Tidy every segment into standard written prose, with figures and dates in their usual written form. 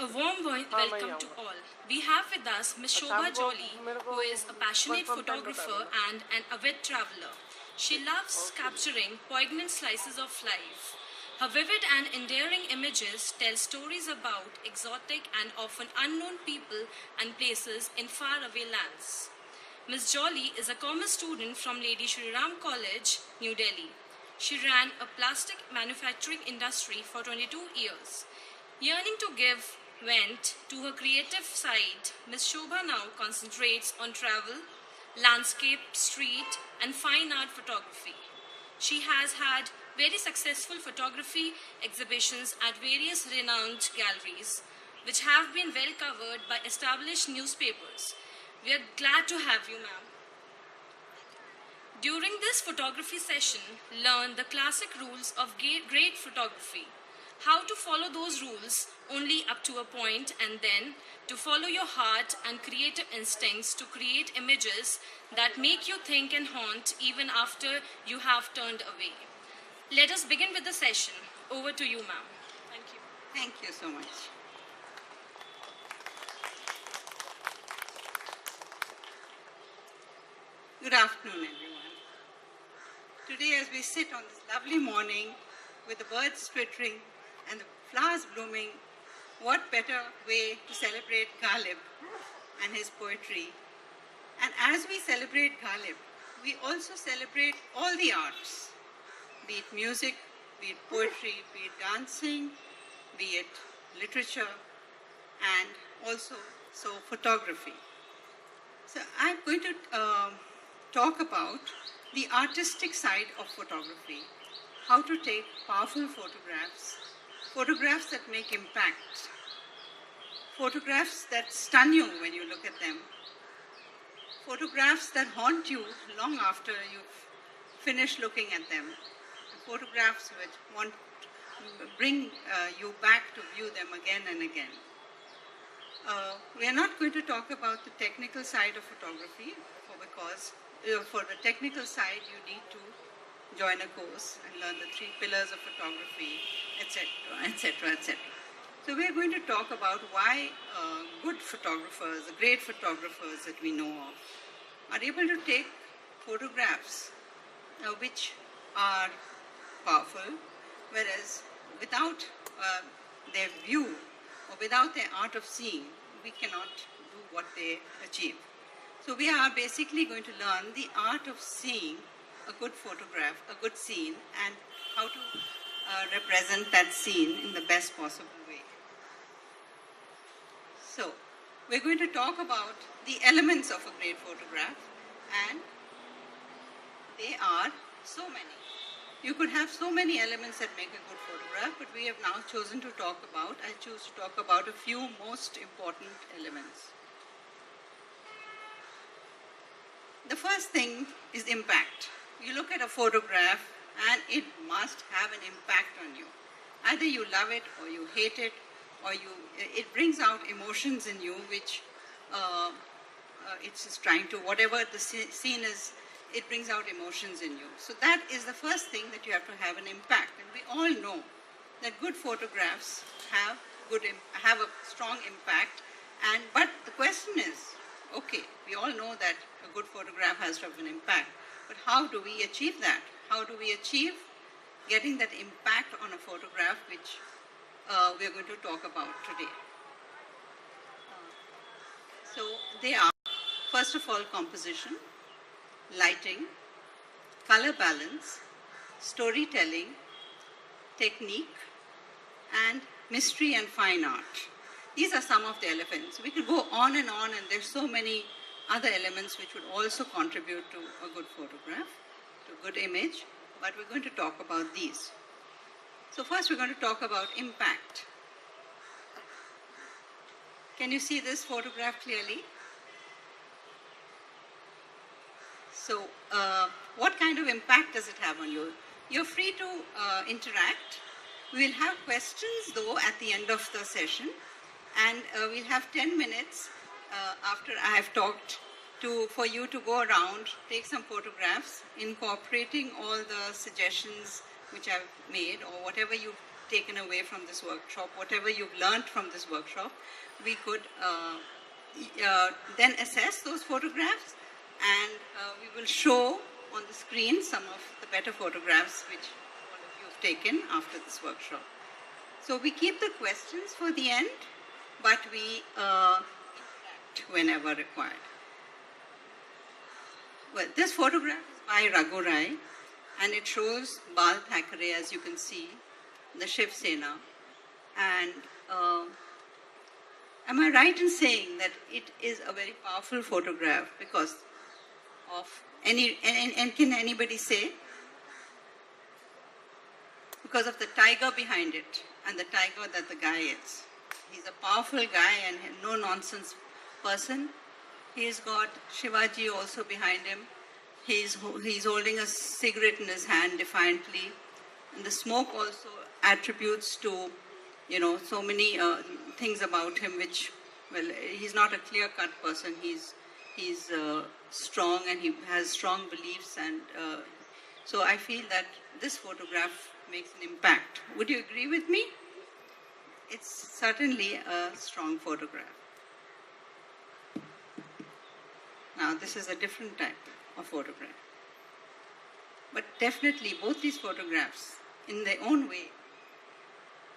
A warm welcome to all. We have with us Ms. Shoba Jolly, who is a passionate photographer and an avid traveler. She loves capturing poignant slices of life. Her vivid and endearing images tell stories about exotic and often unknown people and places in faraway lands. Ms. Jolly is a commerce student from Lady Shri Ram College, New Delhi. She ran a plastic manufacturing industry for 22 years. Yearning to give vent to her creative side, Ms. Shobha now concentrates on travel, landscape, street, and fine art photography. She has had very successful photography exhibitions at various renowned galleries, which have been well covered by established newspapers. We are glad to have you, ma'am. During this photography session, learn the classic rules of great photography. How to follow those rules only up to a point, and then to follow your heart and creative instincts to create images that make you think and haunt even after you have turned away. Let us begin with the session. Over to you, ma'am. Thank you. Thank you so much. Good afternoon, everyone. Today, as we sit on this lovely morning with the birds twittering and the flowers blooming, what better way to celebrate Ghalib and his poetry. And as we celebrate Ghalib, we also celebrate all the arts, be it music, be it poetry, be it dancing, be it literature, and also photography. So I'm going to talk about the artistic side of photography, how to take powerful photographs, photographs that make impact, photographs that stun you when you look at them, photographs that haunt you long after you've finished looking at them, photographs which want to bring you back to view them again and again. We are not going to talk about the technical side of photography because for the technical side you need to join a course and learn the 3 pillars of photography, etc., etc., etc. So we are going to talk about why good photographers, the great photographers that we know of, are able to take photographs which are powerful, whereas without their view or without their art of seeing, we cannot do what they achieve. So we are basically going to learn the art of seeing a good photograph, a good scene, and how to represent that scene in the best possible way. So, we're going to talk about the elements of a great photograph, and they are so many. You could have so many elements that make a good photograph, but we have now chosen to talk about, I choose to talk about a few most important elements. The first thing is impact. You look at a photograph and it must have an impact on you. Either you love it or you hate it, or it brings out emotions in you which it's just trying to, whatever the scene is, it brings out emotions in you. So that is the first thing, that you have to have an impact. And we all know that good photographs have a strong impact. But the question is, okay, we all know that a good photograph has to have an impact. But how do we achieve that? How do we achieve getting that impact on a photograph, which we are going to talk about today? So they are, first of all, composition, lighting, color balance, storytelling, technique, and mystery and fine art. These are some of the elements. We could go on, and there's so many other elements which would also contribute to a good photograph, to a good image, but we're going to talk about these. So first we're going to talk about impact. Can you see this photograph clearly? So what kind of impact does it have on you? You're free to interact. We will have questions though at the end of the session, and we'll have 10 minutes after I have talked for you to go around, take some photographs, incorporating all the suggestions which I've made, or whatever you taken away from this workshop, whatever you've learned from this workshop, we could then assess those photographs, and we will show on the screen some of the better photographs which all of you have taken after this workshop. So we keep the questions for the end, but we interact whenever required. Well, this photograph is by Raghu Rai, and it shows Bal Thackeray, as you can see, the Shiv Sena. And am I right in saying that it is a very powerful photograph because of and can anybody say? Because of the tiger behind it and the tiger that the guy is. He's a powerful guy and no nonsense person. He's got Shivaji also behind him. He's holding a cigarette in his hand defiantly. And the smoke also attributes to, so many things about him which, well, he's not a clear-cut person. He's strong and he has strong beliefs. And so I feel that this photograph makes an impact. Would you agree with me? It's certainly a strong photograph. Now, this is a different type of photograph. But definitely, both these photographs, in their own way,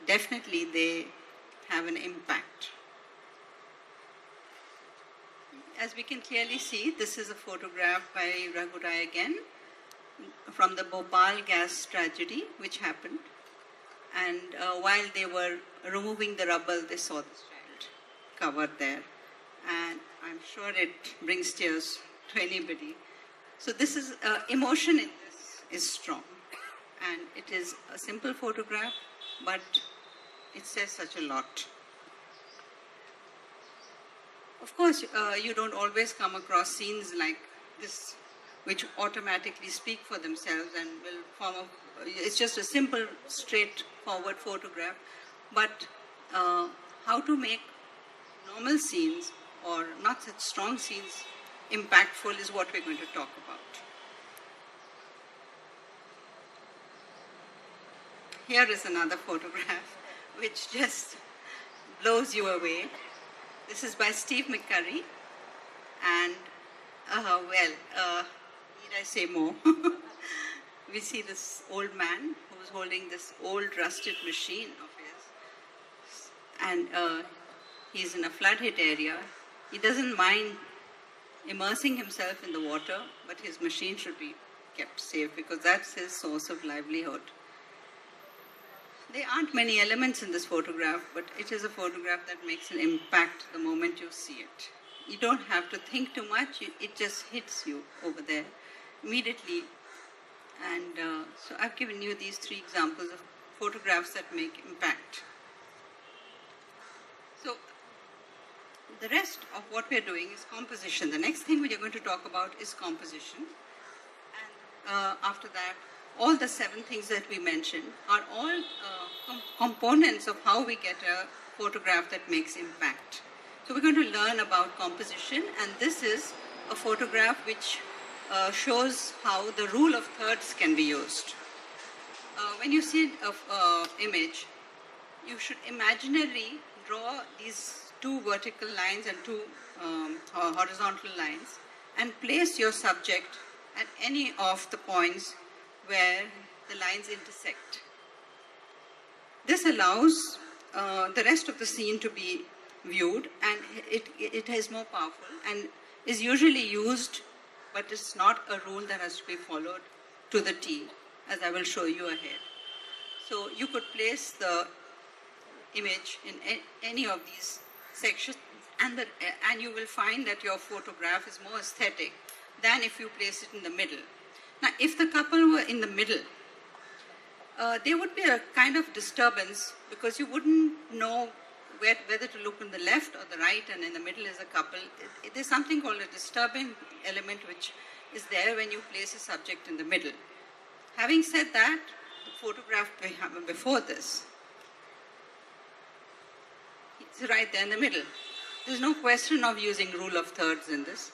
definitely they have an impact. As we can clearly see, this is a photograph by Raghu Rai again, from the Bhopal gas tragedy, which happened. And while they were removing the rubble, they saw this child covered there. And I'm sure it brings tears to anybody. So this is, emotion in this is strong. And it is a simple photograph, but it says such a lot. Of course, you don't always come across scenes like this, which automatically speak for themselves and will form it's just a simple, straightforward photograph. But how to make normal scenes or not such strong scenes impactful is what we're going to talk about. Here is another photograph which just blows you away. This is by Steve McCurry, and need I say more? We see this old man who's holding this old rusted machine of his, and he's in a flood-hit area. He doesn't mind immersing himself in the water, but his machine should be kept safe because that's his source of livelihood. There aren't many elements in this photograph, but it is a photograph that makes an impact the moment you see it. You don't have to think too much, it just hits you over there immediately. And so I've given you these 3 examples of photographs that make impact. So the rest of what we're doing is composition. The next thing we are going to talk about is composition. And after that, all the 7 things that we mentioned are all components of how we get a photograph that makes impact. So we're going to learn about composition, and this is a photograph which shows how the rule of thirds can be used. When you see an image, you should imaginarily draw these 2 vertical lines and 2 horizontal lines and place your subject at any of the points where the lines intersect. This allows the rest of the scene to be viewed, and it is more powerful and is usually used, but it's not a rule that has to be followed to the T, as I will show you ahead. So you could place the image in any of these sections, and you will find that your photograph is more aesthetic than if you place it in the middle. Now, if the couple were in the middle, there would be a kind of disturbance because you wouldn't know whether to look on the left or the right, and in the middle is a couple. There's something called a disturbing element which is there when you place a subject in the middle. Having said that, the photograph before this, it's right there in the middle. There's no question of using rule of thirds in this.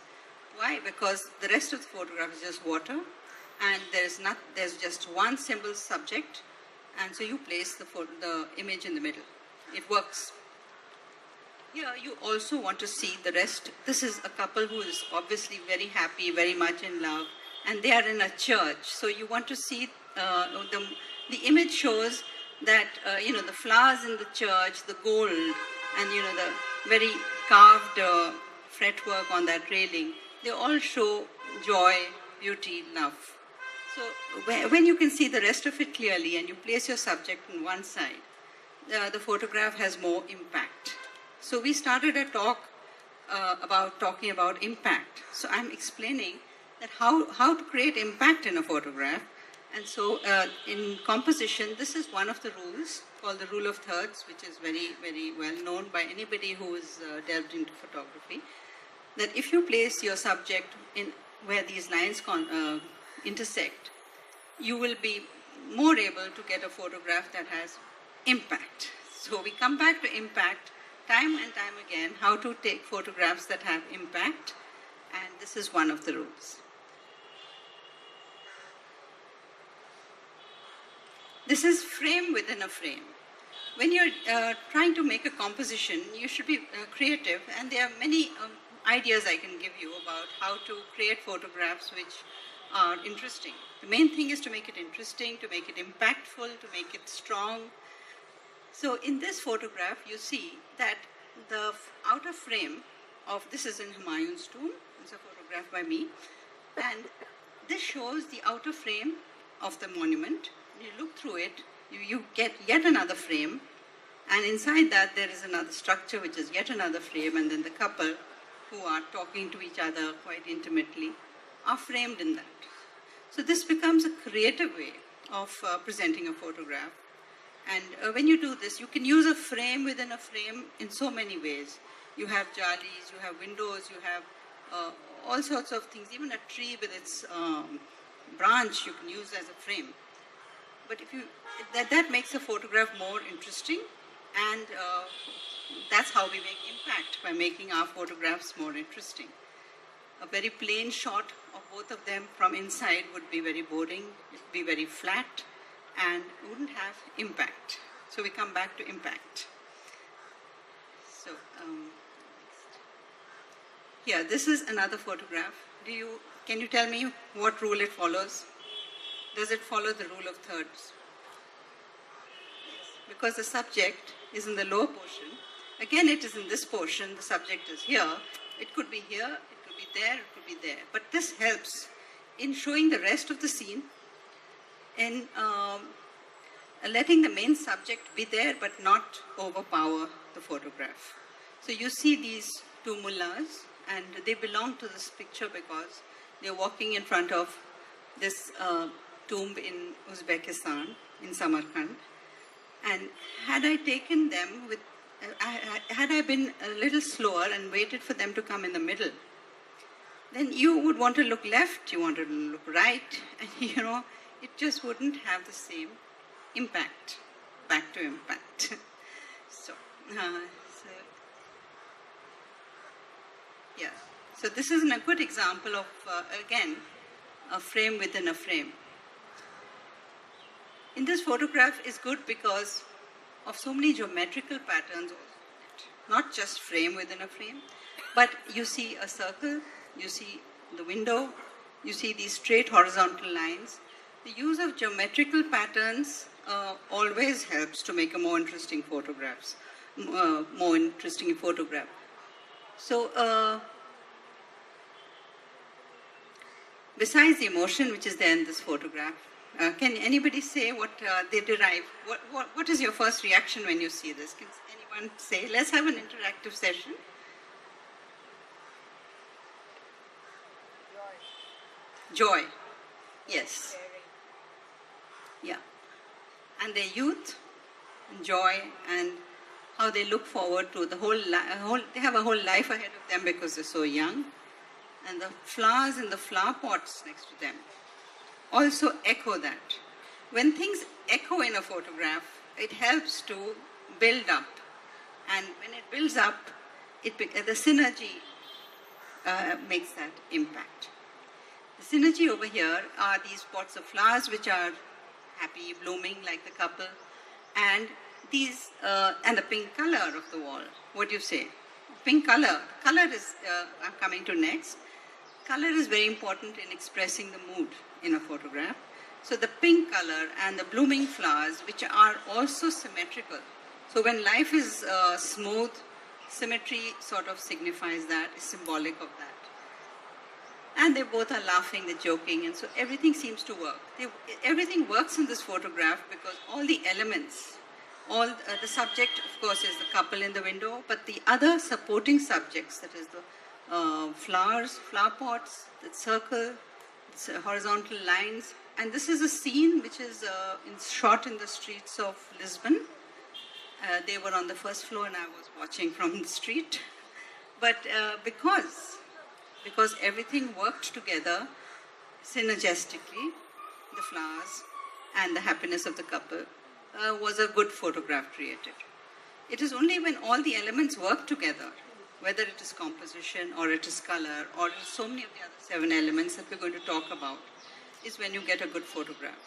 Why? Because the rest of the photograph is just water, and there's just one simple subject, And so you place the image in the middle. It works. Here you also want to see the rest. This is a couple who is obviously very happy, very much in love, and they are in a church. So you want to see the image shows that the flowers in the church, the gold, and the very carved fretwork on that railing. They all show joy, beauty, love. So when you can see the rest of it clearly and you place your subject on one side, the photograph has more impact. So we started a talk talking about impact. So I'm explaining that how to create impact in a photograph. And so in composition, this is one of the rules called the rule of thirds, which is very, very well known by anybody who is delved into photography. That if you place your subject in where these lines intersect, you will be more able to get a photograph that has impact. So we come back to impact time and time again, how to take photographs that have impact, and this is one of the rules. This is frame within a frame. When you're trying to make a composition, you should be creative, and there are many ideas I can give you about how to create photographs which are interesting. The main thing is to make it interesting, to make it impactful, to make it strong. So in this photograph, you see that the outer frame of, this is in Humayun's tomb, it's a photograph by me, and this shows the outer frame of the monument. You look through it, you get yet another frame, and inside that there is another structure which is yet another frame, and then the couple who are talking to each other quite intimately are framed in that. So this becomes a creative way of presenting a photograph. And when you do this, you can use a frame within a frame in so many ways. You have jalis, you have windows, you have all sorts of things. Even a tree with its branch you can use as a frame. But that makes a photograph more interesting, and that's how we make impact, by making our photographs more interesting. A very plain shot of both of them from inside would be very boring, it would be very flat, and wouldn't have impact. So we come back to impact. So here, this is another photograph. Can you tell me what rule it follows? Does it follow the rule of thirds? Yes. Because the subject is in the lower portion. Again, it is in this portion. The subject is here. It could be here, it could be there, it could be there. But this helps in showing the rest of the scene, in letting the main subject be there but not overpower the photograph. So you see these two mullahs, and they belong to this picture because they're walking in front of this tomb in Uzbekistan, in Samarkand. And had I taken them with, had I been a little slower and waited for them to come in the middle, then you would want to look left, you want to look right, and it just wouldn't have the same impact. Back to impact. So this is a good example of, again, a frame within a frame. In this photograph is good because of so many geometrical patterns, not just frame within a frame, but you see a circle, you see the window, you see these straight horizontal lines. The use of geometrical patterns always helps to make a more interesting photograph. So besides the emotion which is there in this photograph, can anybody say what they derive? What is your first reaction when you see this? Can anyone say? Let's have an interactive session. Joy. Yes. Yeah. And their youth, joy, and how they look forward to the they have a whole life ahead of them because they're so young. And the flowers in the flower pots next to them also echo that. When things echo in a photograph, it helps to build up. And when it builds up, the synergy makes that impact. The synergy over here are these pots of flowers which are happy, blooming like the couple, and these and the pink color of the wall. What do you say? Pink color. Color is I'm coming to next. Color is very important in expressing the mood in a photograph. So the pink color and the blooming flowers, which are also symmetrical. So when life is smooth, symmetry sort of signifies that, is symbolic of that. And they both are laughing, they're joking, and so everything seems to work. Everything works in this photograph because all the elements, the subject, of course, is the couple in the window, but the other supporting subjects, that is the flowers, flower pots, the circle, horizontal lines, and this is a scene which is shot in the streets of Lisbon. They were on the first floor and I was watching from the street. But because everything worked together synergistically, the flowers and the happiness of the couple, was a good photograph created. It is only when all the elements work together, whether it is composition or it is color or so many of the other 7 elements that we're going to talk about, is when you get a good photograph.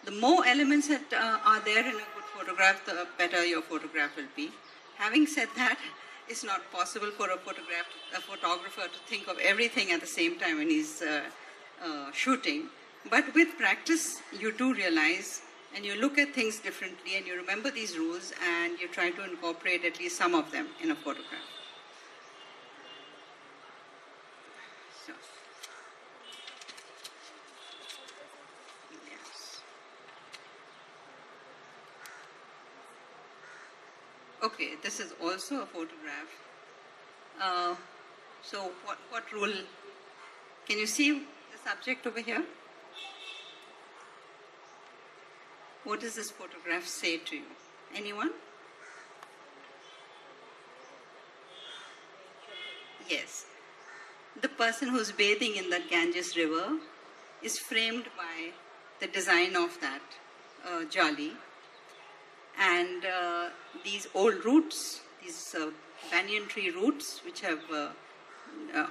The more elements that are there in a good photograph, the better your photograph will be. Having said that, it's not possible for a photographer to think of everything at the same time when he's shooting. But with practice, you do realize and you look at things differently and you remember these rules and you try to incorporate at least some of them in a photograph. So, yes. Okay, this is also a photograph. So what rule? Can you see the subject over here? What does this photograph say to you? Anyone? Yes. The person who's bathing in the Ganges river is framed by the design of that Jolly. And these old roots, these banyan tree roots, which have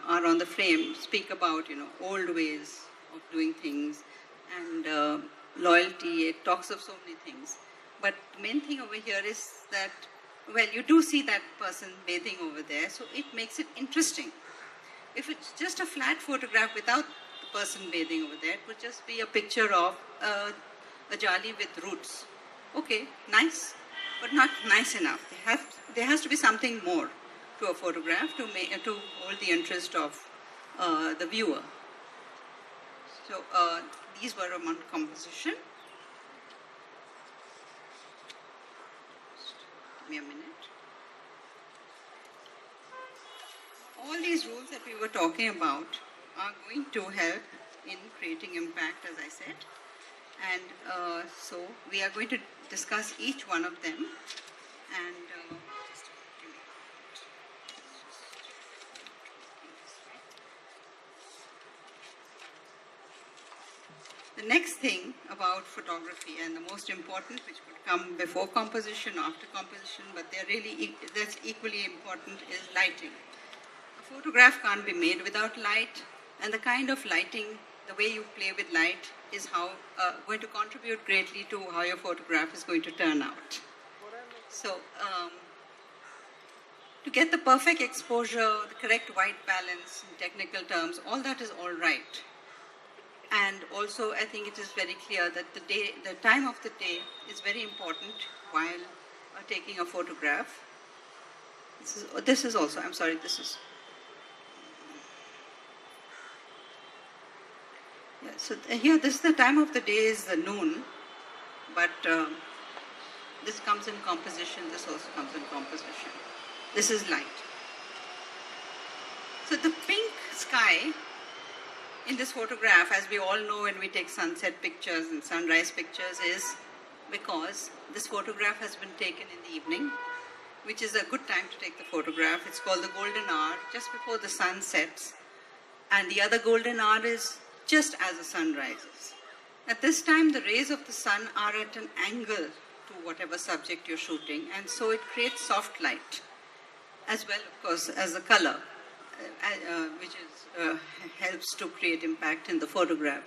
are on the frame, speak about old ways of doing things and loyalty. It talks of so many things. But the main thing over here is that, well, you do see that person bathing over there, so it makes it interesting. If it's just a flat photograph without the person bathing over there, it would just be a picture of a Jolly with roots. Okay, nice, but not nice enough. There has to be something more to a photograph to hold the interest of the viewer. So these were on composition. Just give me a minute. All these rules that we were talking about are going to help in creating impact, as I said. And so we are going to discuss each one of them. And just give me a minute. The next thing about photography, and the most important, which could come before composition, after composition, but that's equally important, is lighting. A photograph can't be made without light, and the kind of lighting, the way you play with light, is going to contribute greatly to how your photograph is going to turn out. So, to get the perfect exposure, the correct white balance in technical terms, all that is all right. And also, I think it is very clear that the time of the day is very important while taking a photograph. This is also, I'm sorry, this is. Yeah, so here, this is the time of the day is the noon, but this comes in composition, this also comes in composition. This is light. So the pink sky in this photograph, as we all know when we take sunset pictures and sunrise pictures, is because this photograph has been taken in the evening, which is a good time to take the photograph. It's called the golden hour, just before the sun sets. And the other golden hour is just as the sun rises. At this time, the rays of the sun are at an angle to whatever subject you're shooting, and so it creates soft light, as well, of course, as the color, which helps to create impact in the photograph.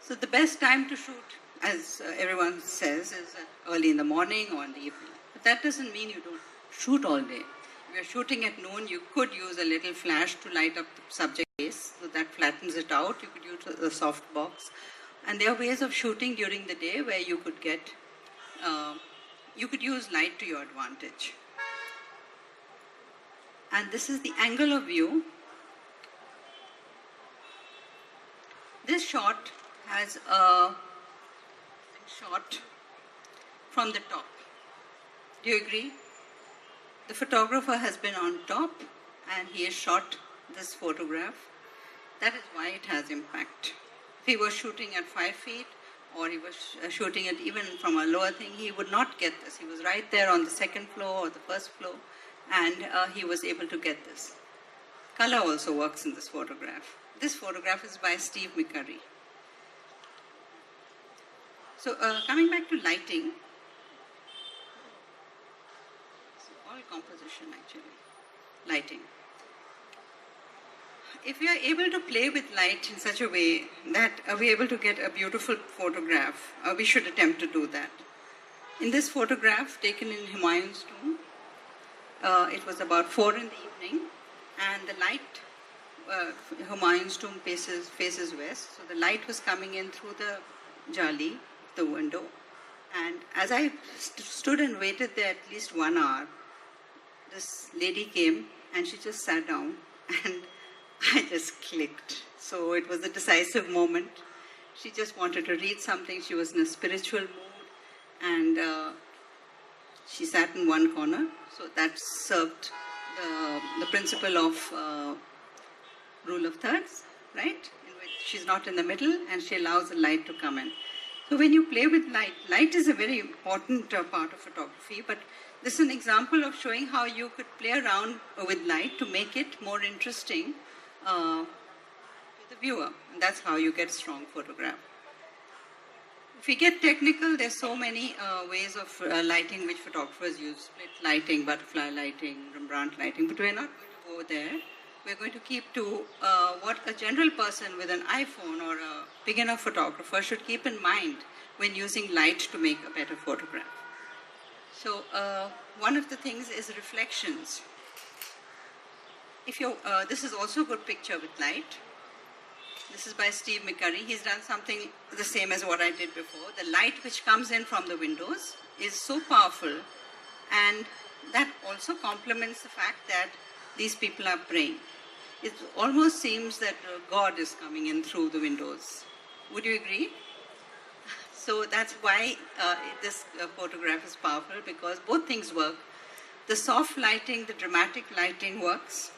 So the best time to shoot as everyone says, is early in the morning or in the evening. But that doesn't mean you don't shoot all day. If you're shooting at noon, you could use a little flash to light up the subject face, so that flattens it out. You could use a soft box. And there are ways of shooting during the day where you could you could use light to your advantage. And this is the angle of view. This shot has a shot from the top. Do you agree? The photographer has been on top and he has shot this photograph. That is why it has impact. If he was shooting at 5 feet or he was shooting it even from a lower thing, he would not get this. He was right there on the second floor or the first floor, and he was able to get this. Color also works in this photograph. This photograph is by Steve McCurry. So coming back to lighting, so all composition actually, lighting. If we are able to play with light in such a way that we are able to get a beautiful photograph, we should attempt to do that. In this photograph taken in Humayun's tomb, it was about 4 in the evening, and the light, Humayun's tomb faces west, so the light was coming in through the Jolly, the window, and as I stood and waited there at least 1 hour, this lady came and she just sat down and I just clicked. So it was a decisive moment. She just wanted to read something. She was in a spiritual mood, and she sat in one corner. So that served the principle of rule of thirds, right? In which she's not in the middle and she allows the light to come in. So when you play with light, light is a very important part of photography, but this is an example of showing how you could play around with light to make it more interesting to the viewer. And that's how you get a strong photograph. If we get technical, there's so many ways of lighting which photographers use. Split lighting, butterfly lighting, Rembrandt lighting, but we're not going to go there. We're going to keep to what a general person with an iPhone or a beginner photographer should keep in mind when using light to make a better photograph. So one of the things is reflections. If you, this is also a good picture with light. This is by Steve McCurry. He's done something the same as what I did before. The light which comes in from the windows is so powerful, and that also complements the fact that these people are praying. It almost seems that God is coming in through the windows. Would you agree? So that's why this photograph is powerful, because both things work. The soft lighting, the dramatic lighting works.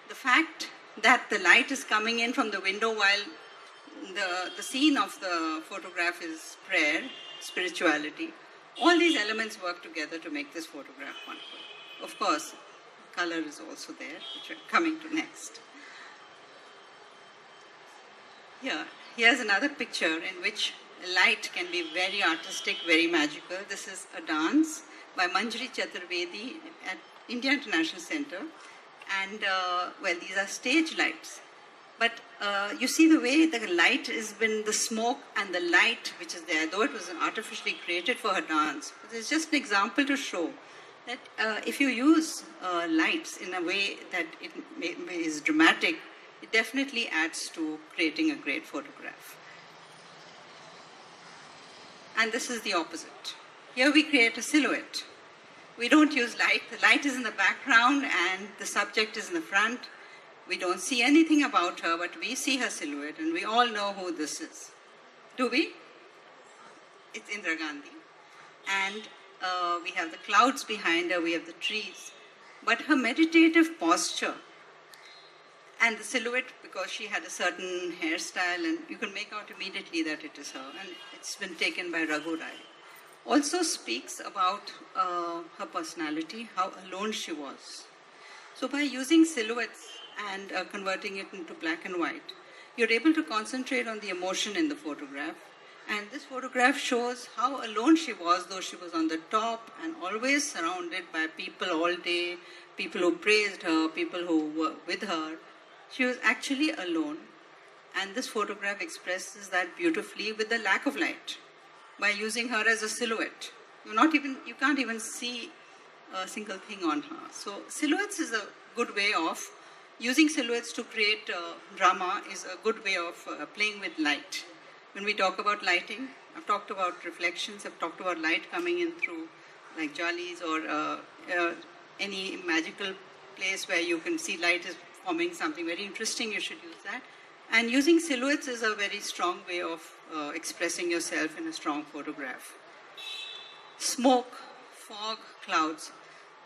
The fact that the light is coming in from the window while the scene of the photograph is prayer, spirituality. All these elements work together to make this photograph wonderful. Of course, color is also there, which we're coming to next. Here's another picture in which light can be very artistic, very magical. This is a dance by Manjari Chaturvedi at India International Center. And, well, these are stage lights. But you see the way the light has been, the smoke and the light which is there, though it was artificially created for her dance. But it's just an example to show that if you use lights in a way that it is dramatic, it definitely adds to creating a great photograph. And this is the opposite. Here we create a silhouette. We don't use light. The light is in the background and the subject is in the front. We don't see anything about her, but we see her silhouette, and we all know who this is. Do we? It's Indira Gandhi. And we have the clouds behind her, we have the trees. But her meditative posture and the silhouette, because she had a certain hairstyle, and you can make out immediately that it is her, and it's been taken by Raghu Rai, also speaks about her personality, how alone she was. So by using silhouettes and converting it into black and white, you're able to concentrate on the emotion in the photograph. And this photograph shows how alone she was, though she was on the top and always surrounded by people all day, people who praised her, people who were with her. She was actually alone. And this photograph expresses that beautifully with the lack of light. by using her as a silhouette. You can't even see a single thing on her. So silhouettes is a good way of using silhouettes to create drama, is a good way of playing with light. When we talk about lighting, I've talked about reflections, I've talked about light coming in through like jollies or any magical place where you can see light is forming something very interesting, you should use that. And using silhouettes is a very strong way of expressing yourself in a strong photograph. Smoke, fog, clouds.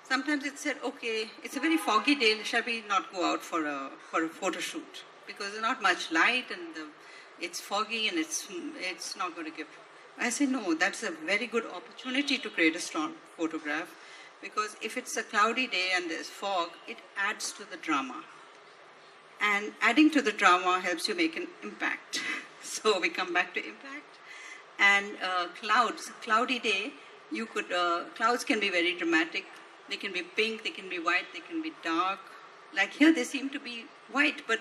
Sometimes it's said, okay, it's a very foggy day, shall we not go out for a photo shoot? Because there's not much light and it's foggy and it's not going to give. I say, no, that's a very good opportunity to create a strong photograph, because if it's a cloudy day and there's fog, it adds to the drama. And adding to the drama helps you make an impact. So we come back to impact. And clouds, cloudy day, clouds can be very dramatic. They can be pink, they can be white, they can be dark. Like here they seem to be white, but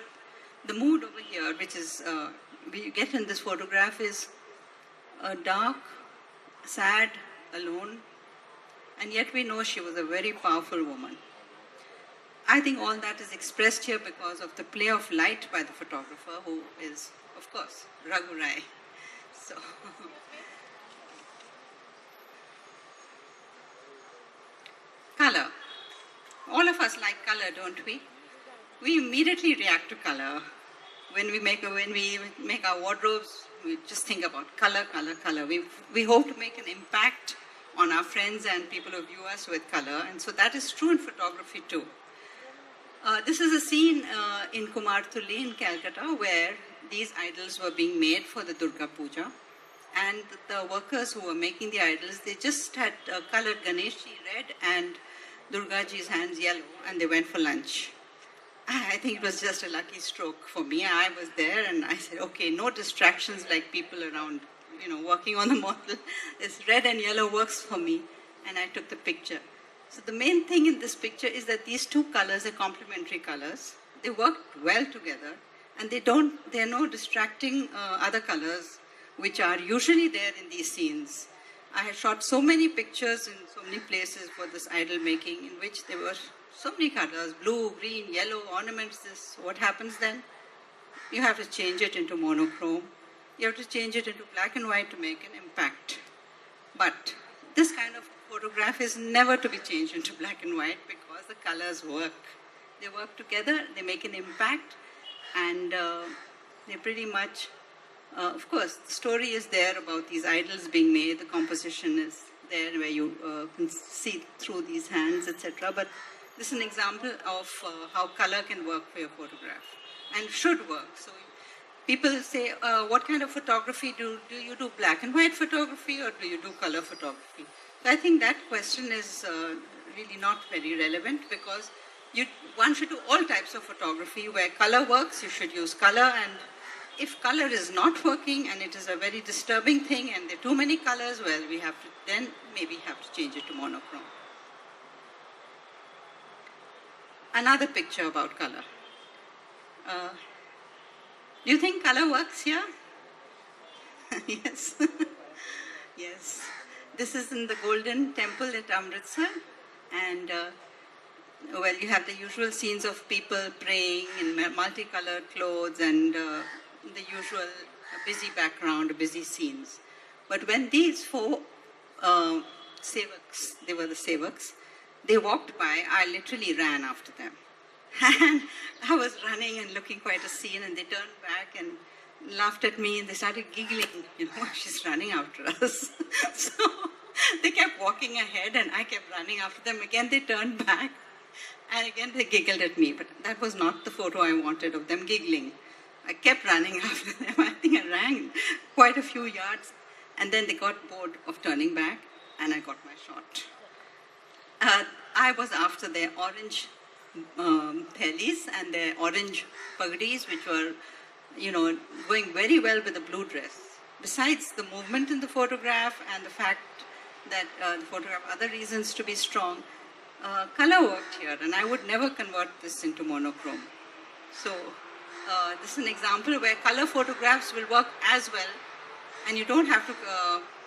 the mood over here, which is, we get in this photograph, is dark, sad, alone. And yet we know she was a very powerful woman. I think all that is expressed here because of the play of light by the photographer, who is, of course, Raghu Rai. So, color. All of us like color, don't we? We immediately react to color. When we make our wardrobes, we just think about color, color, color. We hope to make an impact on our friends and people who view us with color, and so that is true in photography too. This is a scene in Kumarthulli in Calcutta where these idols were being made for the Durga Puja, and the workers who were making the idols, they just had colored Ganeshji red and Durgaji's hands yellow, and they went for lunch. I think it was just a lucky stroke for me. I was there and I said, okay, no distractions like people around, working on the model. This red and yellow works for me, and I took the picture. So the main thing in this picture is that these two colors are complementary colors. They work well together, and they're no distracting other colors which are usually there in these scenes. I had shot so many pictures in so many places for this idol making in which there were so many colors, blue, green, yellow, ornaments. What happens then? You have to change it into monochrome. You have to change it into black and white to make an impact. But this kind of photograph is never to be changed into black and white because the colors work. They work together, they make an impact, and they pretty much, of course, the story is there about these idols being made, the composition is there where you can see through these hands, etc. But this is an example of how color can work for your photograph and should work. So people say, what kind of photography do you do? Black and white photography or do you do color photography? So I think that question is really not very relevant, because one should do all types of photography. Where color works, you should use color, and if color is not working and it is a very disturbing thing and there are too many colors, well, we have to then maybe have to change it to monochrome. Another picture about color. Do you think color works here? Yes. Yes. This is in the Golden Temple at Amritsar, and well, you have the usual scenes of people praying in multicolored clothes and the usual busy background, busy scenes. But when these four sevaks, they were the sevaks, they walked by, I literally ran after them. And I was running and looking quite a scene, and they turned back and laughed at me, and they started giggling, she's running after us. So they kept walking ahead and I kept running after them. Again, they turned back and again they giggled at me, but that was not the photo I wanted of them giggling. I kept running after them. I think I ran quite a few yards, and then they got bored of turning back and I got my shot. I was after their orange thelis and their orange pagdis, which were, going very well with the blue dress. Besides the movement in the photograph and the fact that the photograph other reasons to be strong, color worked here, and I would never convert this into monochrome. So this is an example where color photographs will work as well, and you don't have to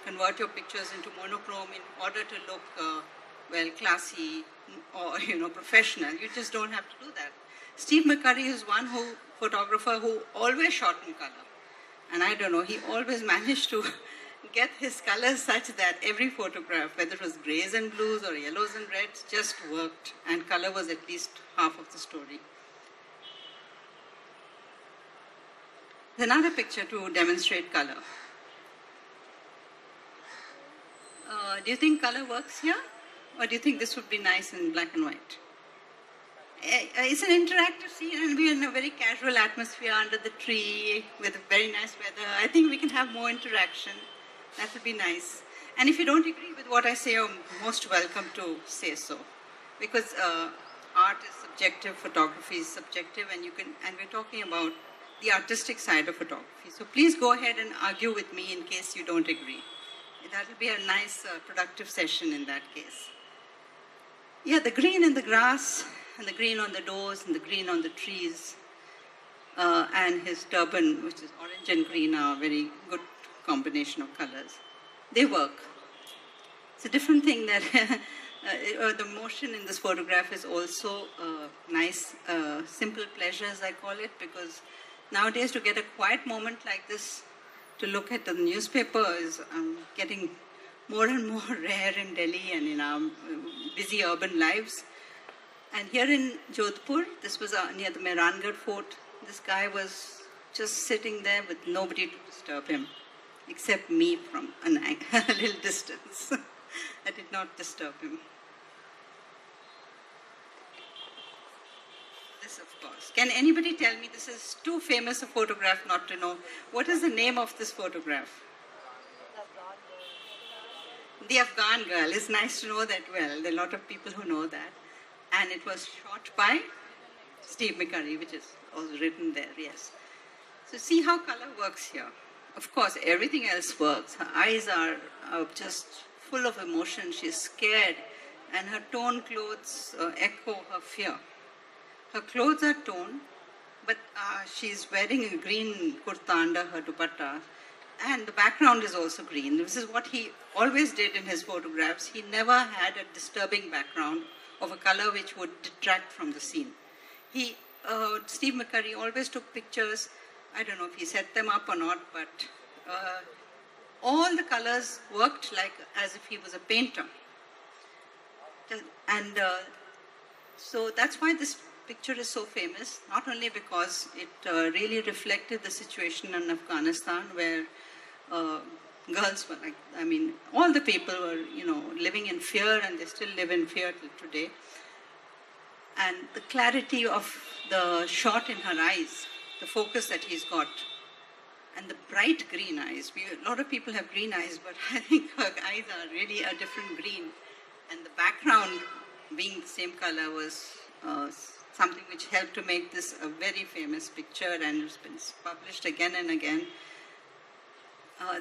convert your pictures into monochrome in order to look, well, classy or, professional. You just don't have to do that. Steve McCurry is one photographer who always shot in color. And I don't know, he always managed to get his colors such that every photograph, whether it was grays and blues or yellows and reds, just worked. And color was at least half of the story. There's another picture to demonstrate color. Do you think color works here? Or do you think this would be nice in black and white? It's an interactive scene and we're in a very casual atmosphere under the tree with very nice weather. I think we can have more interaction. That would be nice. And if you don't agree with what I say, you're most welcome to say so. Because art is subjective, photography is subjective, and we're talking about the artistic side of photography. So please go ahead and argue with me in case you don't agree. That will be a nice, productive session in that case. Yeah, the green in the grass, and the green on the doors, and the green on the trees, and his turban, which is orange and green, are a very good combination of colors. They work. It's a different thing that the motion in this photograph is also nice, simple pleasure, as I call it, because nowadays to get a quiet moment like this, to look at the newspaper is getting more and more rare in Delhi and in our busy urban lives. And here in Jodhpur, this was near the Mehrangarh fort. This guy was just sitting there with nobody to disturb him, except me from a little distance. I did not disturb him. This, of course. Can anybody tell me, this is too famous a photograph not to know. What is the name of this photograph? The Afghan Girl. It's nice to know that well. There are a lot of people who know that. And it was shot by Steve McCurry, which is also written there, yes. So see how color works here. Of course, everything else works. Her eyes are just full of emotion. She's scared. And her torn clothes echo her fear. Her clothes are torn, but she's wearing a green kurta under her dupatta. And the background is also green. This is what he always did in his photographs. He never had a disturbing background of a color which would detract from the scene. Steve McCurry always took pictures. I don't know if he set them up or not, but all the colors worked like as if he was a painter. And so that's why this picture is so famous, not only because it really reflected the situation in Afghanistan where girls were like, all the people were, living in fear, and they still live in fear till today. And the clarity of the shot in her eyes, the focus that he's got, and the bright green eyes. A lot of people have green eyes, but I think her eyes are really a different green. And the background being the same color was something which helped to make this a very famous picture, and it's been published again and again.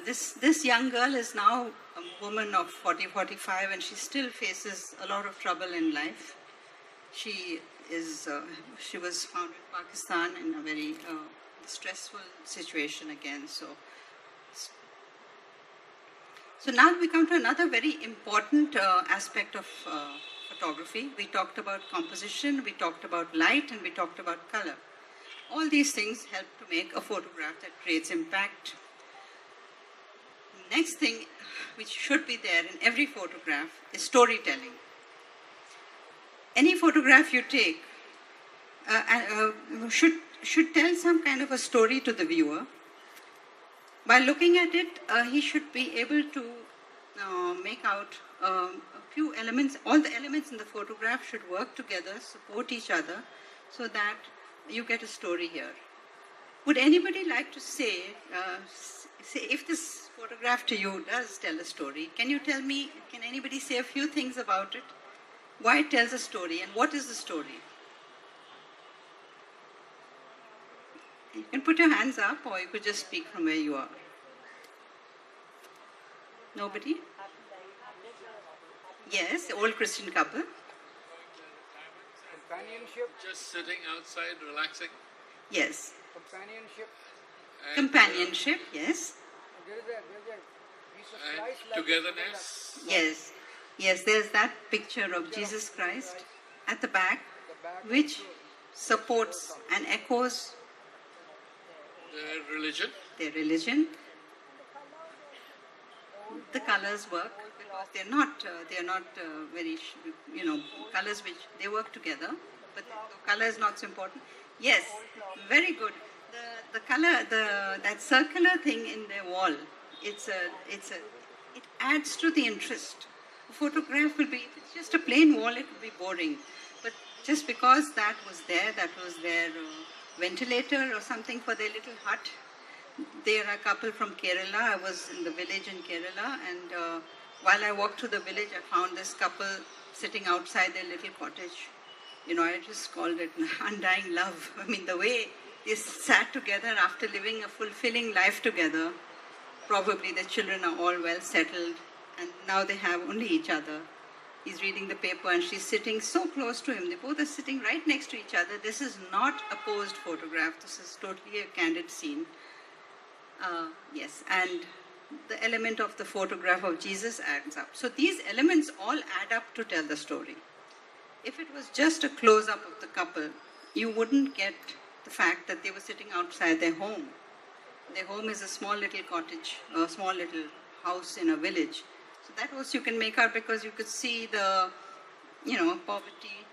This young girl is now a woman of 40, 45, and she still faces a lot of trouble in life. She was found in Pakistan in a very stressful situation again. So now we come to another very important aspect of photography. We talked about composition, we talked about light, and we talked about color. All these things help to make a photograph that creates impact. Next thing which should be there in every photograph is storytelling. Any photograph you take should tell some kind of a story to the viewer. By looking at it, he should be able to make out a few elements. All the elements in the photograph should work together, support each other, so that you get a story here. Would anybody like to say if this photograph to you does tell a story, can anybody say a few things about it? Why it tells a story, and what is the story? You can put your hands up, or you could just speak from where you are. Nobody? Yes, old Christian couple. Companionship. Just sitting outside, relaxing. Yes. Companionship. Companionship, yes. and togetherness. Yes, yes, there's that picture of Jesus Christ at the back, which supports and echoes Their religion. their religion. The colors work because they're not very, colors which they work together, but the color is not so important. Yes, very good. The color, that circular thing in the wall, it adds to the interest. A photograph will be, if it's just a plain wall, it will be boring. But just because that was their ventilator or something for their little hut. They are a couple from Kerala. I was in the village in Kerala, and while I walked through the village, I found this couple sitting outside their little cottage. I just called it undying love. I mean, the way they sat together after living a fulfilling life together. Probably the children are all well settled, and now they have only each other. He's reading the paper, and she's sitting so close to him. They both are sitting right next to each other. This is not a posed photograph. This is totally a candid scene. Yes, and the element of the photograph of Jesus adds up. So these elements all add up to tell the story. If it was just a close-up of the couple, you wouldn't get the fact that they were sitting outside their home. Their home is a small little cottage, a small little house in a village. So that also you can make out because you could see the, poverty,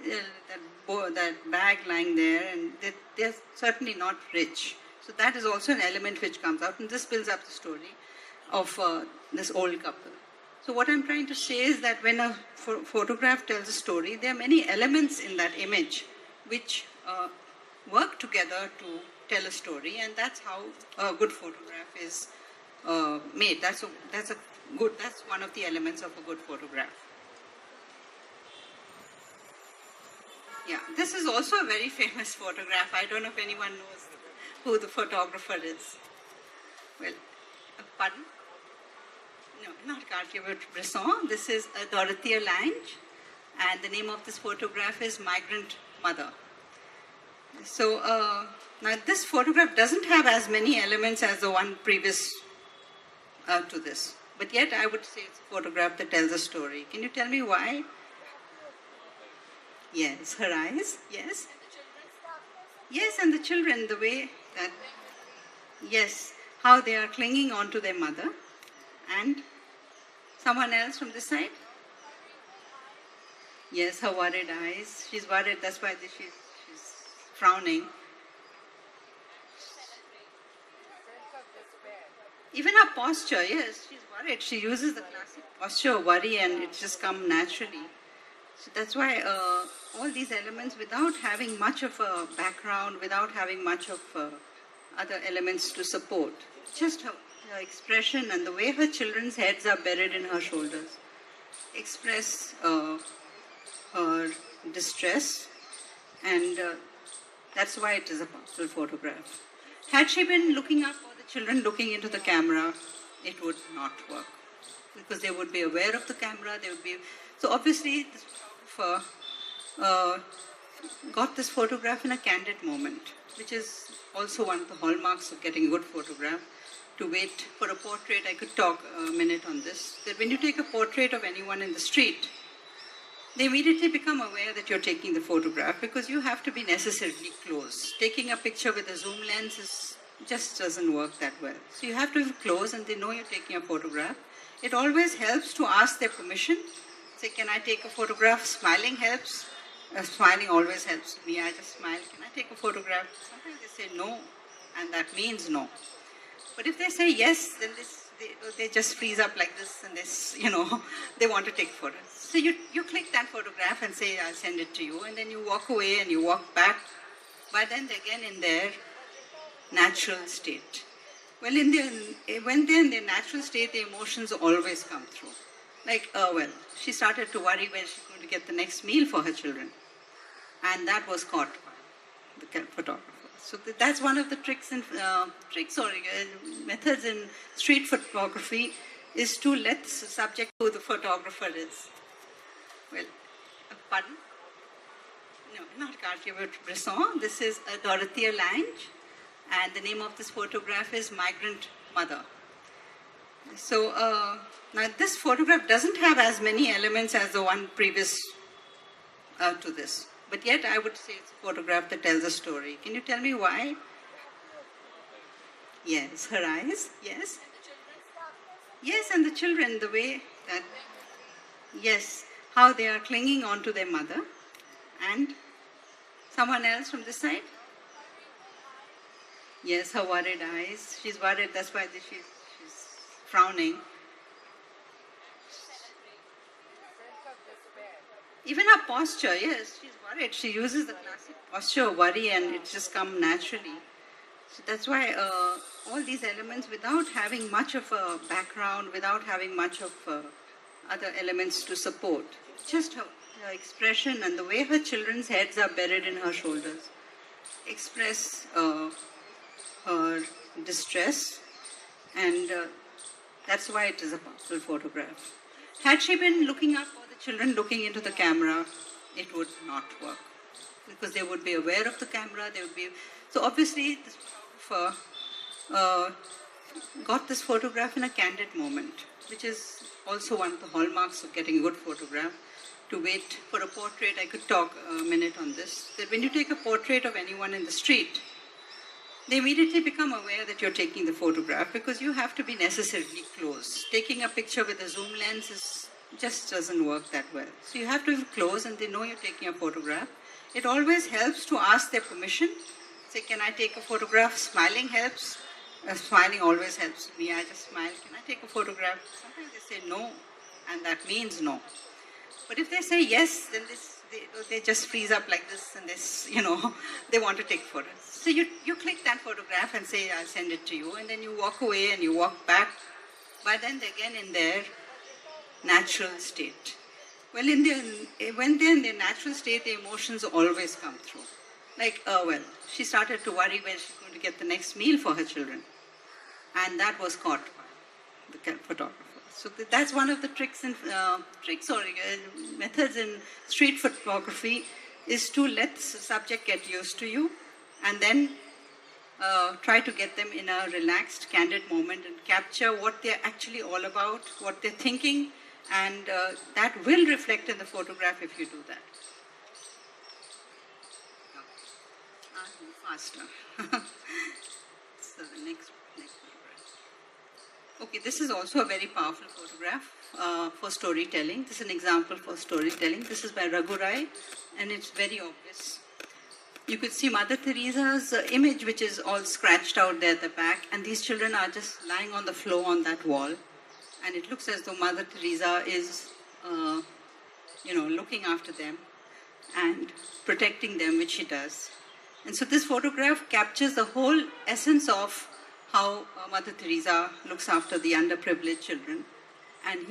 that bag lying there, and they're certainly not rich. So that is also an element which comes out, and this builds up the story of this old couple. So what I'm trying to say is that when a photograph tells a story, there are many elements in that image which work together to tell a story, and that's how a good photograph is made. That's one of the elements of a good photograph. Yeah, this is also a very famous photograph. I don't know if anyone knows who the photographer is. Well, pardon? No, not Cartier-Bresson. This is Dorothea Lange, and the name of this photograph is Migrant Mother. So now this photograph doesn't have as many elements as the one previous to this, but yet I would say it's a photograph that tells a story. Can you tell me why? Yes, her eyes, yes. Yes, and the children, the way that, yes, how they are clinging on to their mother. And someone else from this side? Yes, her worried eyes. She's worried, that's why she's frowning. Even her posture, yes, she's worried. She uses the classic posture of worry, and it's just come naturally. So that's why all these elements, without having much of a background, without having much of other elements to support, just her expression and the way her children's heads are buried in her shoulders express her distress, and that's why it is a powerful photograph. Had she been looking up, or the children looking into the camera, it would not work, because they would be aware of the camera. They would be so obviously this photographer got this photograph in a candid moment, which is also one of the hallmarks of getting a good photograph. To wait for a portrait, I could talk a minute on this, that when you take a portrait of anyone in the street, they immediately become aware that you're taking the photograph, because you have to be necessarily close. Taking a picture with a zoom lens just doesn't work that well. So you have to be close, and they know you're taking a photograph. It always helps to ask their permission. Say, can I take a photograph? Smiling helps. Smiling always helps me. I just smile. Can I take a photograph? Sometimes they say no, and that means no. But if they say yes, then they just freeze up like this, and they want to take a photo. So you click that photograph and say, I'll send it to you, and then you walk away and you walk back. But then again in their natural state. Well, when they're in their natural state, the emotions always come through. Like, she started to worry when she's going to get the next meal for her children. And that was caught by the photographer. So that's one of the methods in street photography, is to let the subject who the photographer is. Well, pardon? No, not Cartier-Bresson. This is Dorothea Lange, and the name of this photograph is Migrant Mother. So now this photograph doesn't have as many elements as the one previous to this. But yet I would say it's a photograph that tells a story. Can you tell me why? Yes, her eyes, yes. Yes, and the children, the way that, yes, how they are clinging on to their mother. And someone else from this side? Yes, her worried eyes. She's worried, that's why she's frowning. Even her posture, yes, she's worried. She uses the classic posture of worry and it just comes naturally. So that's why all these elements, without having much of a background, without having much of other elements to support, just her expression and the way her children's heads are buried in her shoulders, express her distress, and that's why it is a powerful photograph. Had she been looking up or the children looking into the camera, it would not work. Because they would be aware of the camera, they would be... So obviously, this photographer got this photograph in a candid moment, which is also one of the hallmarks of getting a good photograph. To wait for a portrait, I could talk a minute on this, that when you take a portrait of anyone in the street, they immediately become aware that you're taking the photograph because you have to be necessarily close. Taking a picture with a zoom lens just doesn't work that well. So you have to be close and they know you're taking a photograph. It always helps to ask their permission. Say, can I take a photograph? Smiling helps. Smiling always helps me. I just smile. Can I take a photograph? Sometimes they say no, and that means no. But if they say yes, then they just freeze up like this and this, they want to take photos. So you click that photograph and say, I'll send it to you, and then you walk away and you walk back. By then they're again in their natural state. Well, when they're in their natural state, the emotions always come through. Like, she started to worry where she's going to get the next meal for her children. And that was caught by the photographer. So that's one of the methods in street photography, is to let the subject get used to you and then try to get them in a relaxed, candid moment and capture what they're actually all about, what they're thinking, and that will reflect in the photograph if you do that. Faster. So the next photograph. Okay, this is also a very powerful photograph for storytelling. This is an example for storytelling. This is by Raghu Rai, and it's very obvious. You could see Mother Teresa's image, which is all scratched out there at the back, and these children are just lying on the floor on that wall. And it looks as though Mother Teresa is, looking after them and protecting them, which she does. And so this photograph captures the whole essence of how Mother Teresa looks after the underprivileged children. And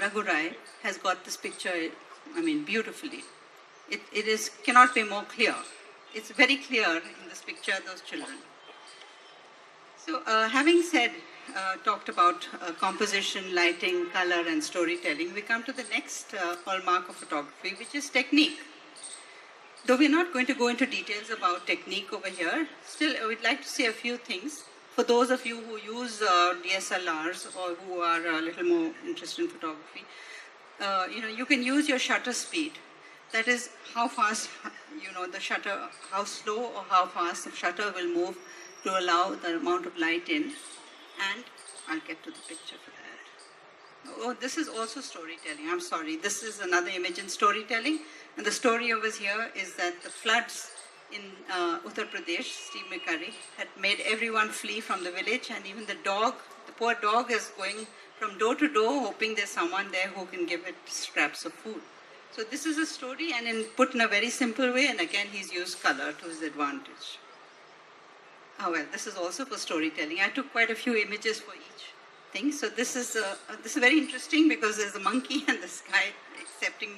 Raghu Rai has got this picture, beautifully. It cannot be more clear. It's very clear in this picture, those children. So having talked about composition, lighting, color, and storytelling, we come to the next hallmark of photography, which is technique. Though we're not going to go into details about technique over here, still we'd like to say a few things. For those of you who use DSLRs or who are a little more interested in photography, you can use your shutter speed. That is how fast, the shutter, how slow or how fast the shutter will move to allow the amount of light in. And I'll get to the picture for that. Oh, this is also storytelling. I'm sorry. This is another image in storytelling. And the story over here is that the floods in Uttar Pradesh, Steve McCurry, had made everyone flee from the village, and even the poor dog is going from door to door hoping there's someone there who can give it scraps of food. So this is a story and put in a very simple way, and again he's used color to his advantage. This is also for storytelling. I took quite a few images for each thing. So this is very interesting because there's a monkey and this guy accepting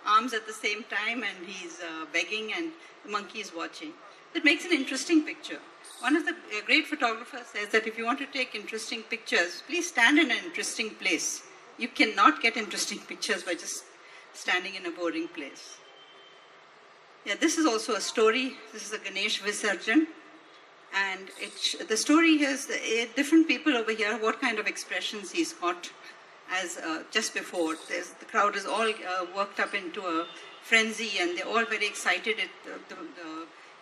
arms at the same time, and he's begging and the monkey is watching. That makes an interesting picture. One of the great photographers says that if you want to take interesting pictures, please stand in an interesting place. You cannot get interesting pictures by just standing in a boring place. Yeah, this is also a story. This is a Ganesh Visarjan. And the story is different people over here, what kind of expressions he's got. As just before, the crowd is all worked up into a frenzy, and they're all very excited.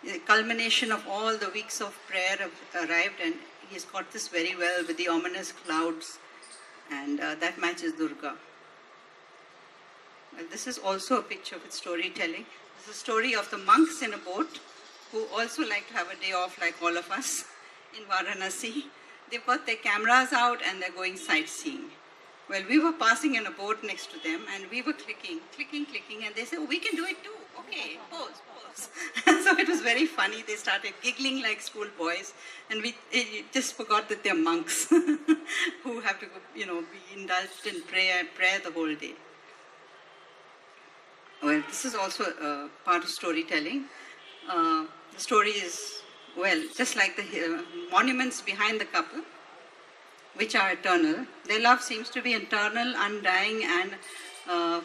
The culmination of all the weeks of prayer have arrived, and he's got this very well with the ominous clouds, and that matches Durga. Well, this is also a picture with storytelling. This is a story of the monks in a boat who also like to have a day off like all of us in Varanasi. They've got their cameras out and they're going sightseeing. Well, we were passing in a boat next to them and we were clicking, and they said, oh, we can do it too. Okay, pose. So it was very funny. They started giggling like schoolboys, and we just forgot that they're monks who have to, be indulged in prayer the whole day. Well, this is also part of storytelling. The story is, well, just like the monuments behind the couple, which are eternal. Their love seems to be eternal, undying, and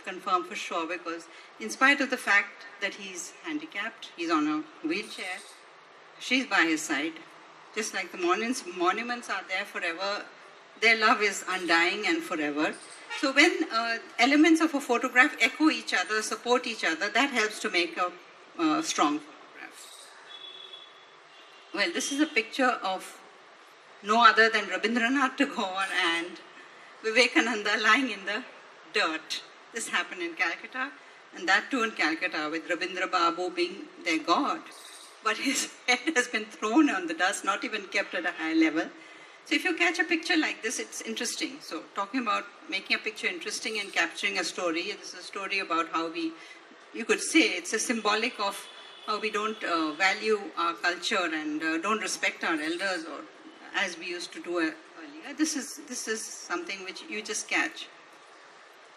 confirmed for sure, because in spite of the fact that he's handicapped, he's on a wheelchair, she's by his side. Just like the monuments are there forever, their love is undying and forever. So when elements of a photograph echo each other, support each other, that helps to make a strong photograph. Well, this is a picture of no other than Rabindranath Tagore and Vivekananda lying in the dirt. This happened in Calcutta, and that too in Calcutta, with Rabindra Babu being their god. But his head has been thrown on the dust, not even kept at a high level. So if you catch a picture like this, it's interesting. So talking about making a picture interesting and capturing a story, this is a story about how you could say it's a symbolic of how we don't value our culture and don't respect our elders, or as we used to do earlier. This is something which you just catch.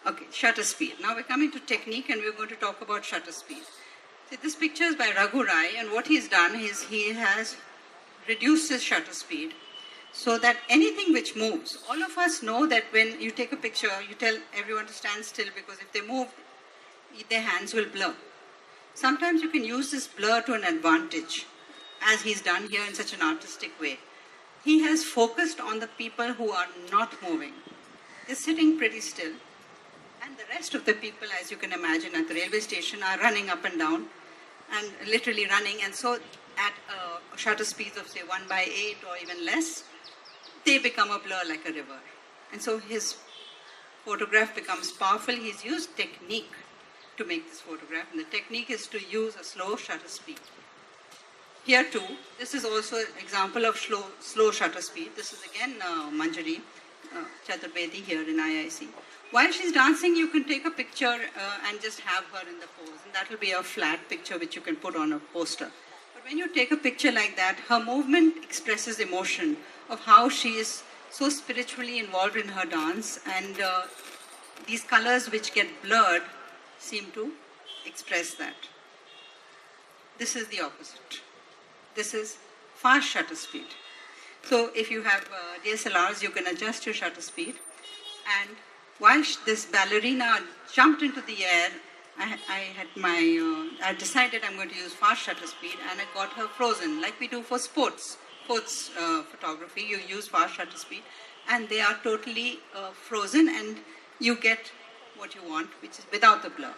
Okay, shutter speed. Now we're coming to technique, and we're going to talk about shutter speed. See, this picture is by Raghu Rai, and what he's done is he has reduced his shutter speed so that anything which moves, all of us know that when you take a picture, you tell everyone to stand still, because if they move, their hands will blur. Sometimes you can use this blur to an advantage, as he's done here in such an artistic way. He has focused on the people who are not moving. They're sitting pretty still. And the rest of the people, as you can imagine, at the railway station are running up and down, and literally running. And so at shutter speeds of say 1/8 or even less, they become a blur like a river. And so his photograph becomes powerful. He's used technique to make this photograph, and the technique is to use a slow shutter speed. Here too, this is also an example of slow shutter speed. This is again Manjari Chaturvedi here in IIC. While she's dancing, you can take a picture and just have her in the pose, and that will be a flat picture which you can put on a poster. But when you take a picture like that, her movement expresses emotion of how she is so spiritually involved in her dance, and these colors which get blurred seem to express that. This is the opposite. This is fast shutter speed. So if you have DSLRs, you can adjust your shutter speed. And while this ballerina jumped into the air, I decided I'm going to use fast shutter speed, and I got her frozen, like we do for sports photography. You use fast shutter speed, and they are totally frozen, and you get what you want, which is without the blur.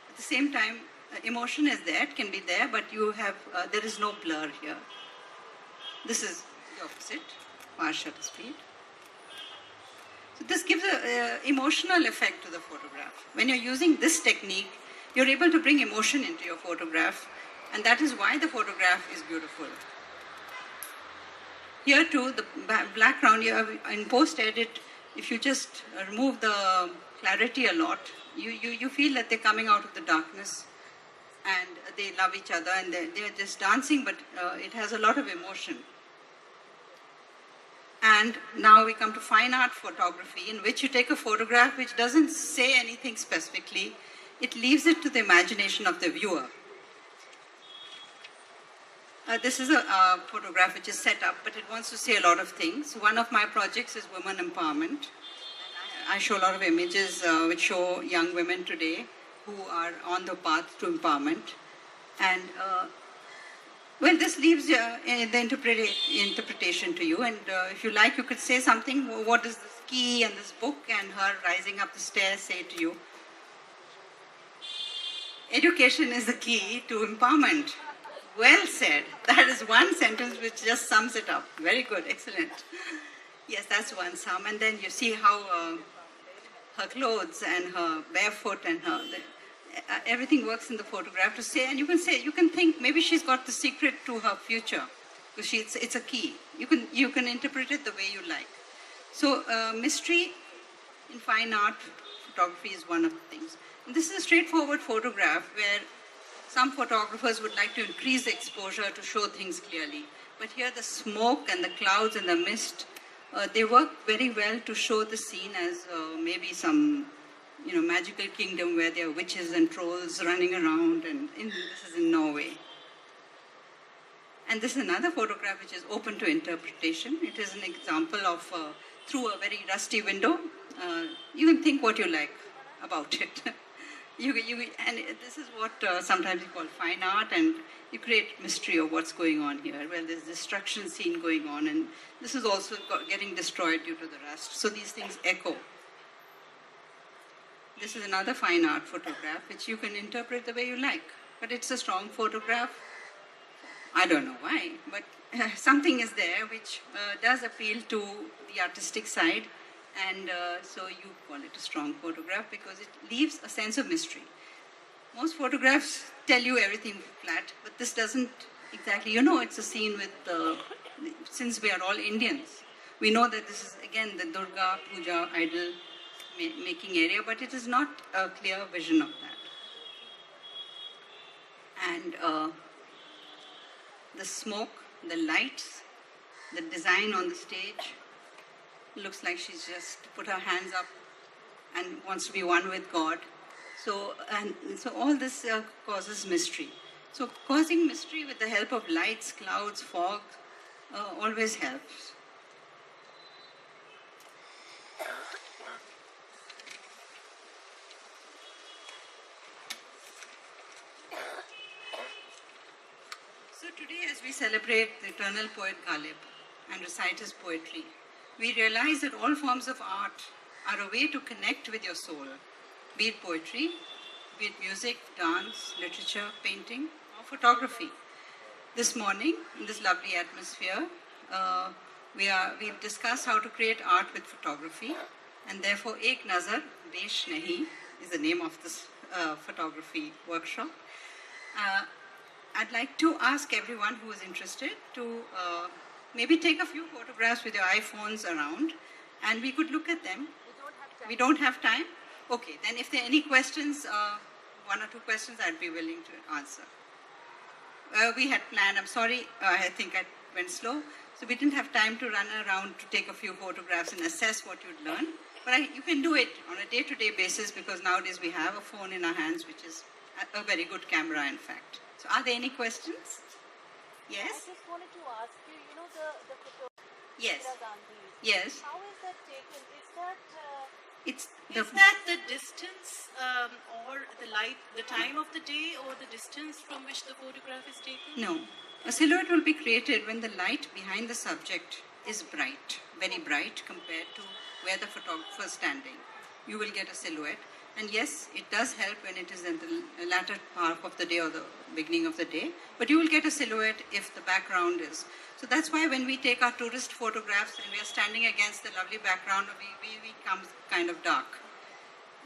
At the same time, emotion is there, it can be there, but you have there is no blur here. This is the opposite, fast shutter speed. So this gives an emotional effect to the photograph. When you're using this technique, you're able to bring emotion into your photograph, and that is why the photograph is beautiful. Here too, the background, you have in post-edit, if you just remove the clarity a lot, you feel that they're coming out of the darkness, and they love each other, and they're just dancing, but it has a lot of emotion. And now we come to fine art photography, in which you take a photograph which doesn't say anything specifically. It leaves it to the imagination of the viewer. This is a photograph which is set up, but it wants to say a lot of things. One of my projects is women empowerment. I show a lot of images which show young women today who are on the path to empowerment. And Well, this leaves the interpretation to you, and if you like, you could say something. What does this key and this book and her rising up the stairs say to you? Education is the key to empowerment. Well said. That is one sentence which just sums it up. Very good, excellent. Yes, that's one sum. And then you see how her clothes and her barefoot and everything works in the photograph to say, and you can think maybe she's got the secret to her future, because it's a key. You can interpret it the way you like. So mystery in fine art photography is one of the things. And this is a straightforward photograph where some photographers would like to increase the exposure to show things clearly. But here the smoke and the clouds and the mist, they work very well to show the scene as maybe some magical kingdom where there are witches and trolls running around, and this is in Norway. And this is another photograph which is open to interpretation. It is an example of through a very rusty window. You can think what you like about it. And this is what sometimes you call fine art, and you create mystery of what's going on here. Well, there's destruction scene going on, and this is also getting destroyed due to the rust. So these things echo. This is another fine art photograph, which you can interpret the way you like. But it's a strong photograph. I don't know why, but something is there which does appeal to the artistic side. And so you call it a strong photograph because it leaves a sense of mystery. Most photographs tell you everything flat, but this doesn't exactly. It's a scene with, since we are all Indians, we know that this is again the Durga Puja idol making area, but it is not a clear vision of that. And the smoke, the lights, the design on the stage, looks like she's just put her hands up and wants to be one with God. So all this causes mystery. So causing mystery with the help of lights, clouds, fog always helps. So today, as we celebrate the eternal poet Ghalib and recite his poetry, we realize that all forms of art are a way to connect with your soul, be it poetry, be it music, dance, literature, painting, or photography. This morning, in this lovely atmosphere, we've discussed how to create art with photography, and therefore Ek Nazar Besh Naheen is the name of this photography workshop. I'd like to ask everyone who is interested to maybe take a few photographs with your iPhones around, and we could look at them. We don't have time? Okay, then if there are any questions, one or two questions, I'd be willing to answer. We had planned, I'm sorry, I think I went slow, so we didn't have time to run around to take a few photographs and assess what you'd learn. But you can do it on a day-to-day basis, because nowadays we have a phone in our hands, which is a very good camera, in fact. So are there any questions? Yes? I just wanted to ask you, the photo Yes. Indira Gandhi. Yes. How is that taken? It's Is that the distance or the time of the day, or the distance from which the photograph is taken? No. A silhouette will be created when the light behind the subject is bright, very bright compared to where the photographer is standing. You will get a silhouette. And yes, it does help when it is in the latter part of the day or the beginning of the day. But you will get a silhouette if the background is. So that's why when we take our tourist photographs and we are standing against the lovely background, we become kind of dark.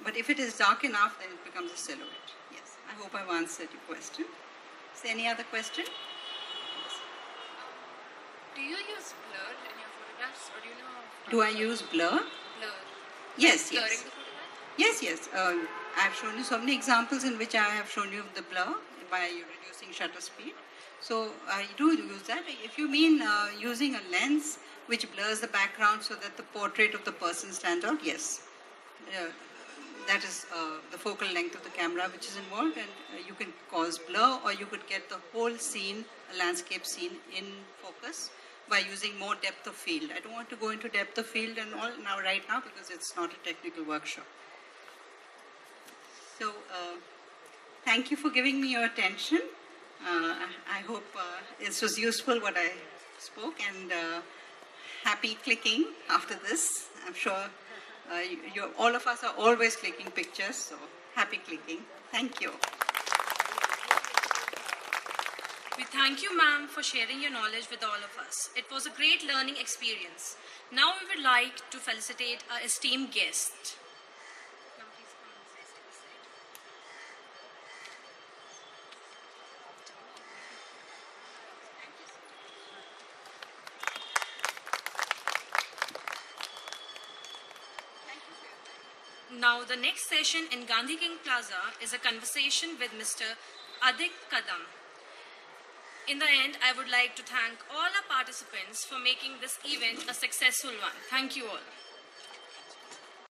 But if it is dark enough, then it becomes a silhouette. Yes, I hope I've answered your question. Is there any other question? Do you use blur in your photographs, or do you know? Do I use blur? Blur. Yes, Blurring yes. the photograph? Yes. I have shown you so many examples in which I have shown you the blur by reducing shutter speed. So I do use that. If you mean using a lens which blurs the background so that the portrait of the person stands out, yes. That is the focal length of the camera which is involved, and you can cause blur, or you could get the whole scene, a landscape scene, in focus by using more depth of field. I don't want to go into depth of field and all right now because it's not a technical workshop. So, thank you for giving me your attention. I hope this was useful what I spoke, and happy clicking after this. I'm sure all of us are always clicking pictures, so happy clicking. Thank you. We thank you, ma'am, for sharing your knowledge with all of us. It was a great learning experience. Now we would like to felicitate our esteemed guest. Ma'am, please come and step aside. Now, the next session in Gandhi King Plaza is a conversation with Mr. Adik Kadam. In the end, I would like to thank all our participants for making this event a successful one. Thank you all.